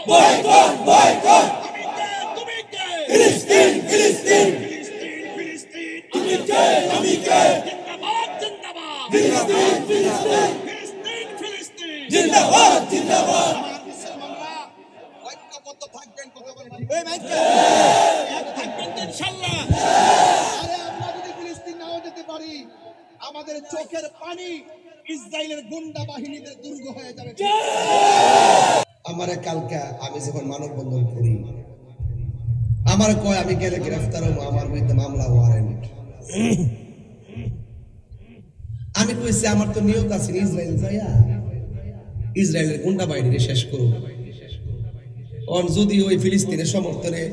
Boycott boycott তুমি কে ফিলিস্তিন ফিলিস্তিন ফিলিস্তিন আমি কে জিন্দাবাদ জিন্দাবাদ ফিলিস্তিন ফিলিস্তিন ফিলিস্তিন জিন্দাবাদ জিন্দাবাদ আমার মুসলমানরা ঐক্যবদ্ধ থাকবেন কথা বলেন এই মাইকে এক থাকবেন ইনশাআল্লাহ আরে আমরা যদি ফিলিস্তিন নাও যেতে পারি আমাদের চোখের পানি ইসরায়েলের গুন্ডা বাহিনীদের দুর্গ হয়ে যাবে আমারে কালকে আমি যখন মানববন্ধন করি আমার কয় আমি গেলে গ্রেফতার হবো আমার বিরুদ্ধে মামলা ওয়ারেন্ট আমি কইছি আমার তো নিয়ত আছে ইসরায়েল যাইয়া ইসরায়েলের গুন্ডা বাহিনী শেষ করব অন যদি ওই ফিলিস্তিনের সমর্থনে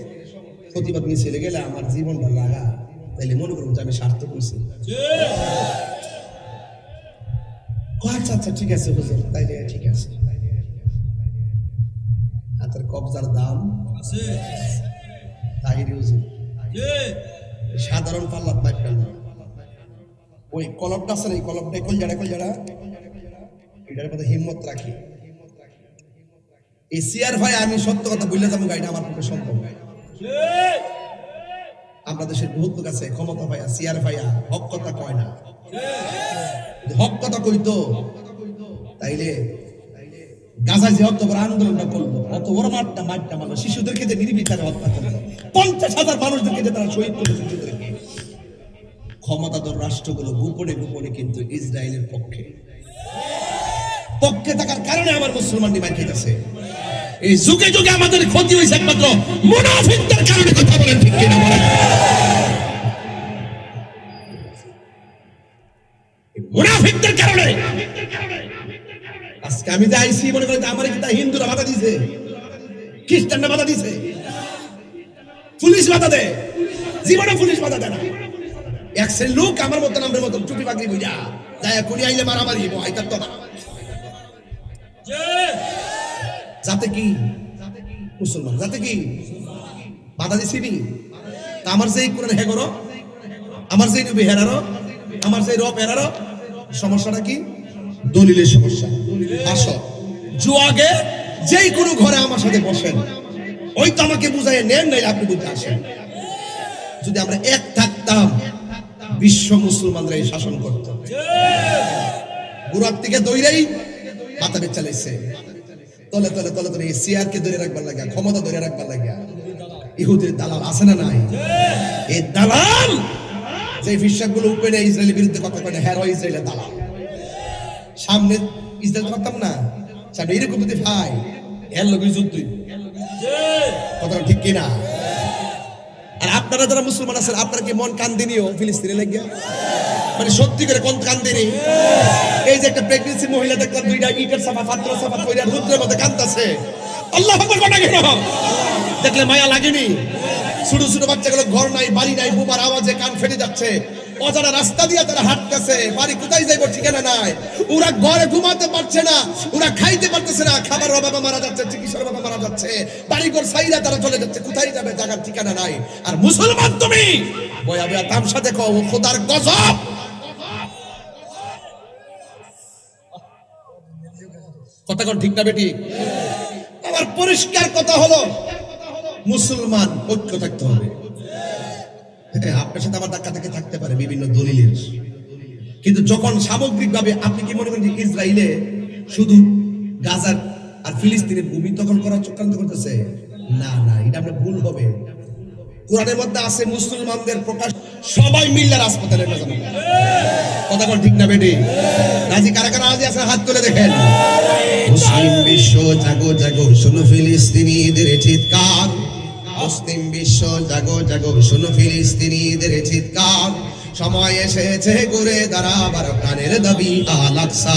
প্রতিবাদ মিছিলে গেলে আমার জীবনটা লাগা তাইলে মনে করুন যে আমি সার্থক হইছি আচ্ছা আচ্ছা ঠিক আছে হুজুর তাইলে ঠিক আছে হাতের কবজার দাম আছে তাহিরি হুজুর সাধারণ পাল্লাত পাইবেন না ওই কলমটা আছে না এই কলমটা কলজাড়া এটার মধ্যে হিম্মত রাখি এই সিআর ভাই আমি সত্য কথা বললে যাবো গাড়িটা আমার পক্ষে সম্ভব আমরা দেশের বহুত লোক আছে ক্ষমতা ভাইয়া সিআর ভাইয়া হক কথা কয় না হক কথা কইতো তাইলে গাজায় যে অত বড় আন্দোলনটা করলো অত বড় মাঠটা মারলো শিশুদেরকে যে নির্বিচারে হত্যা করলো 50,000 মানুষদেরকে যে তারা শহীদ করলো শিশুদেরকে ক্ষমতাধর রাষ্ট্রগুলো গোপনে গোপনে কিন্তু ইসরায়েলের পক্ষে থাকার কারণে আমার মুসলমান নিমাই খেতেছে এই যুগে যুগে আমাদের ক্ষতি হয়েছে একমাত্র মুনাফিকদের কারণে কথা বলেন ঠিক কিনা বলেন মুনাফিকদের কারণে আজকে আমি যে আইসি মনে করি আমার কি তা হিন্দুরা বাধা দিছে খ্রিস্টানরা বাধা দিছে পুলিশ বাধা দেয় জীবনে পুলিশ বাধা দেয় না এক শ্রেণীর লোক আমার মতো নামের মতো টুপি বাকরি বুঝা যায় কোনি আইলে মারামারি আইতার তো না যাতে কি মুসলমান যাতে কি বাধা দিছি নি আমার যে কোরআন হে করো আমার যে নবী হেরারো আমার যে রব হেরারো সমস্যাটা কি দলিলের সমস্যা আসো জুয়াগে যেই কোনো ঘরে আমার সাথে বসেন ওই তো আমাকে বুঝাই নেন নাই আপনি বুঝতে আসেন যদি আমরা এক থাকতাম বিশ্ব মুসলমানরা এই শাসন করত গুরাত থেকে দইরাই মাথা বেচালাইছে তলে তলে তলে তলে এই সিআর কে ধরে রাখবার লাগা ক্ষমতা ধরে রাখবার লাগা ইহুদির দালাল আছে না নাই এই দালাল যে ফিশাগুলো উপরে ইসরায়েলের বিরুদ্ধে কথা কয় হ্যাঁ ইসরায়েলের দালাল সামনে ইসরায়েল করতাম না সামনে এরকম যদি ভাই এর লোক যুদ্ধ কথাটা ঠিক কিনা আর আপনারা যারা মুসলমান আছেন আপনারা কি মন কান্দিনিও ফিলিস্তিনে লাগিয়া মানে সত্যি করে কোন কান্দিনি এই যে একটা প্রেগন্যান্সি মহিলা দেখলাম দুইটা ইটের সাফা পাত্র সাফা কইরা রুদ্রের মধ্যে কাঁদতাছে আল্লাহু আকবার কোটা কেন দেখলে মায়া লাগেনি ছোট ছোট বাচ্চাগুলো ঘর নাই বাড়ি নাই বোমার আওয়াজে কান ফেটে যাচ্ছে অজানা রাস্তা দিয়ে তারা হাঁটতেছে বাড়ি কোথায় যাইব ঠিকানা নাই ওরা ঘরে ঘুমাতে পারছে না ওরা খাইতে পারতেছে না খাবার বাবা মারা যাচ্ছে চিকিৎসার বাবা মারা যাচ্ছে বাড়ি ঘর সাইরা তারা চলে যাচ্ছে কোথায় যাবে জায়গার ঠিকানা নাই আর মুসলমান তুমি বয়া বয়া তামসা দেখো ও খোদার গজব কথা কোন ঠিক না বেটি আমার পরিষ্কার কথা হলো মুসলমান ঐক্য থাকতে হবে আপনার সাথে আমার ধাক্কা থেকে থাকতে পারে বিভিন্ন দলিলের কিন্তু যখন সামগ্রিকভাবে আপনি কি মনে করেন যে ইসরায়েলে শুধু গাজার আর ফিলিস্তিনের ভূমি দখল করার চক্রান্ত করতেছে না না এটা আপনার ভুল হবে কোরআনের মধ্যে আছে মুসলমানদের প্রকাশ সবাই মিলে রাজপথে নেমে যাবে কথা কোন ঠিক না বেটি রাজি কারা কারা রাজি আছে হাত তুলে দেখেন মুসলিম বিশ্ব জাগো জাগো শোনো ফিলিস্তিনিদের চিৎকার মুসলিম বিশ্ব জাগো জাগো শোনো ফিলিস্তিনিদের চিৎকার সময় এসেছে ঘুরে দাঁড়াবার প্রাণের দাবি আল আকসা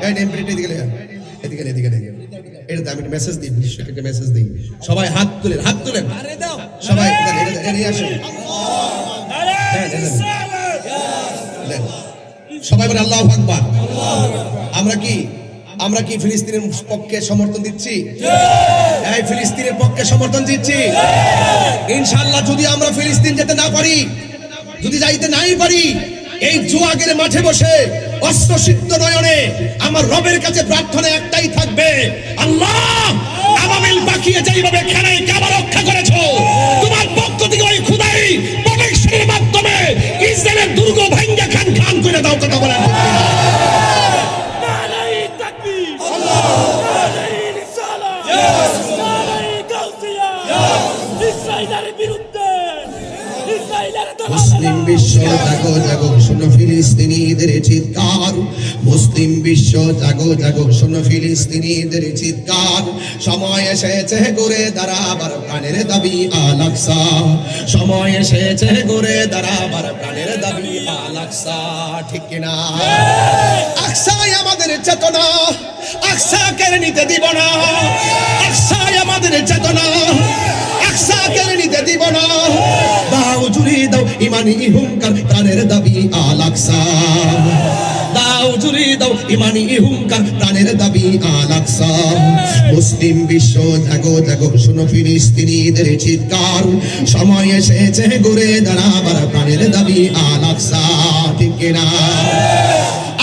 এদিকে এদিকে এদিকে এটা আমি একটা মেসেজ দিই বিশ্বকে একটা মেসেজ দিই সবাই হাত তুলেন সবাই এদিকে আসুন সবাই বলে আল্লাহু আকবার আমরা কি ফিলিস্তিনের পক্ষে সমর্থন দিচ্ছি এই ফিলিস্তিনের পক্ষে সমর্থন দিচ্ছি ইনশাআল্লাহ যদি আমরা ফিলিস্তিন যেতে না পারি যদি যাইতে নাই পারি এই জুয়াগের মাঠে বসে অস্ত্র সিদ্ধ নয়নে আমার রবের কাছে প্রার্থনা একটাই থাকবে আল্লাহ আবাবিল পাখি জাগো জাগো শোনো ফিলিস্তিনিদের চিৎকার, মুসলিম বিশ্ব জাগো জাগো শোনো ফিলিস্তিনিদের চিৎকার। সময় এসেছে ঘুরে দাঁড়াবার প্রাণের দাবি আল আকসা, সময় এসেছে ঘুরে দাঁড়াবার প্রাণের দাবি আল আকসা। ঠিক কিনা? আকসাই আমাদের চেতনা, আকসা কেড়ে নিতে দিব না, আকসাই আমাদের চেতনা, আকসা কেড়ে নিতে দিব না। দাও জুড়ে দাও ইমানি হুঙ্কার প্রাণের দাবি আল আকসা, দাও জুড়ে দাও ইমানি হুঙ্কার প্রাণের দাবি আল আকসা। মুসলিম বিশ্ব জাগো জাগো শোনো ফিলিস্তিনিদের চিৎকার, সময় এসেছে ঘুরে দাঁড়াবার প্রাণের দাবি আল আকসা। ঠিক কিনা?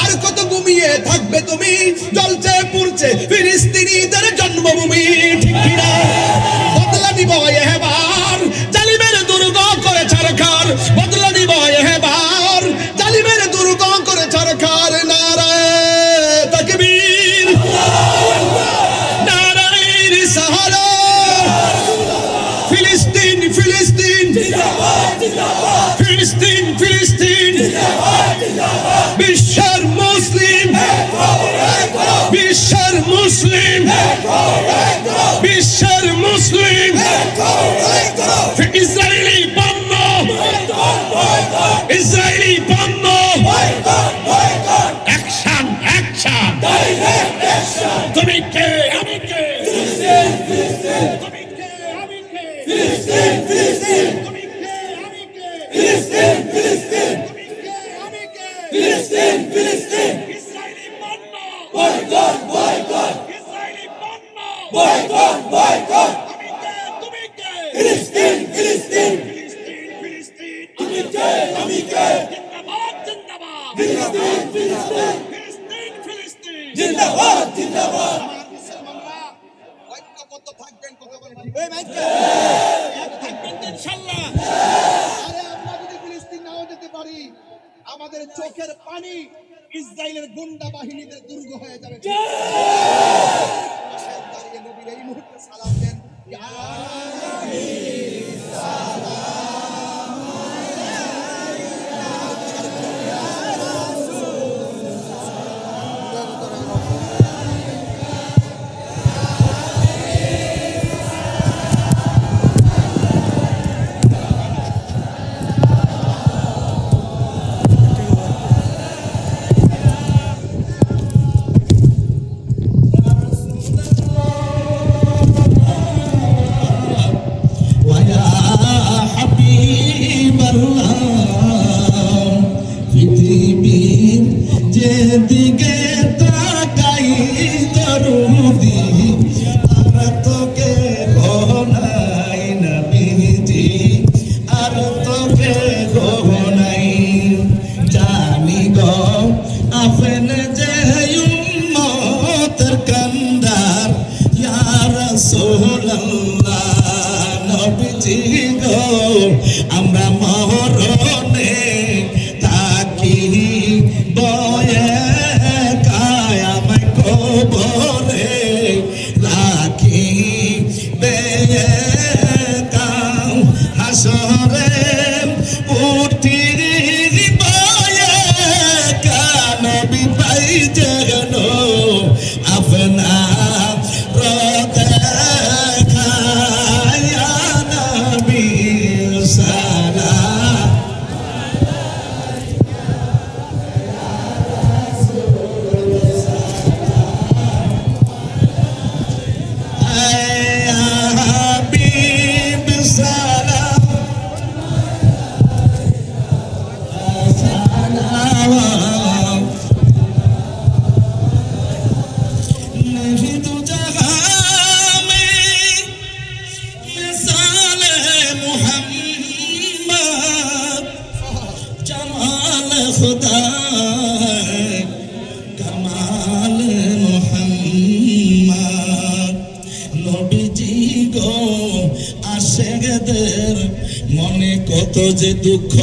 আর কত ঘুমিয়ে থাকবে তুমি, জ্বলছে পুড়ছে ফিলিস্তিনিদের জন্মভূমি। ঠিক কিনা? বদলা নিব এবার জালিমের দুর্গ করে ছারখার, বদলা নিব এবার জালিমের দুর্গ করে ছারখার। নারায়ে তাকবীর, নারায়ে রিসালা, ফিলিস্তিন ফিলিস্তিন ফিলিস্তিন ফিলিস্তিন, বিশ্বের মুসলিম, বিশ্বের মুসলিম, বিশ্বের মুসলিম। ইসরায়েলি পণ্য, ইসরায়েলি পণ্য, অ্যাকশন অ্যাকশন, তুমি কে আমি কে, তুমি কে আমি কে, ফিলিস্তিন ফিলিস্তিন, তুমি কে আমি কে, ফিলিস্তিন ফিলিস্তিন, তুমি কে আমি কে, ফিলিস্তিন ফিলিস্তিন। ইসরায়েলি পণ্য বয়কট বয়কট, ইসরায়েলি পণ্য বয়কট বয়কট। আমি কে তুমি কে, ফিলিস্তিন ফিলিস্তিন, ফিলিস্তিন ফিলিস্তিন, আমি কে আমি কে, জিন্দাবাদ জিন্দাবাদ, ফিলিস্তিন ফিলিস্তিন, ফিলিস্তিন ফিলিস্তিন, জিন্দাবাদ জিন্দাবাদ। আমার মুসলমানরা ঐক্যবদ্ধ থাকবেন, কথা বলেন ঠিক? এই মাইকে এক থাকবেন ইনশাআল্লাহ। আরে আমরা যদি ফিলিস্তিন নাও যেতে পারি, আমাদের চোখের পানি ইসরায়েলের গুন্ডা বাহিনীদের দুর্গ হয়ে যাবে। দাঁড়িয়ে নবীর এই মুহূর্তে সালাম দেন, ইয়া দিকে তাকাই দরুদি, আর তোকে গহনাই নবীজি, আর তোকে গহনাই। জানি গো আপন যে উম্মতের কান্দার, ইয়া রাসূলুল্লাহ নবীজি গো, আমরা মরণে তাকি বয়ে কায়ামত কবরে রাখি বেয়ে কাম হাসরে উঠি বয়ে কানবি পাই যেন আপনা রতে খায়া নবী সারা। खुदा कमाल मोहम्मद नबीजी गो आशेकদের মনে কত যে দুঃখ।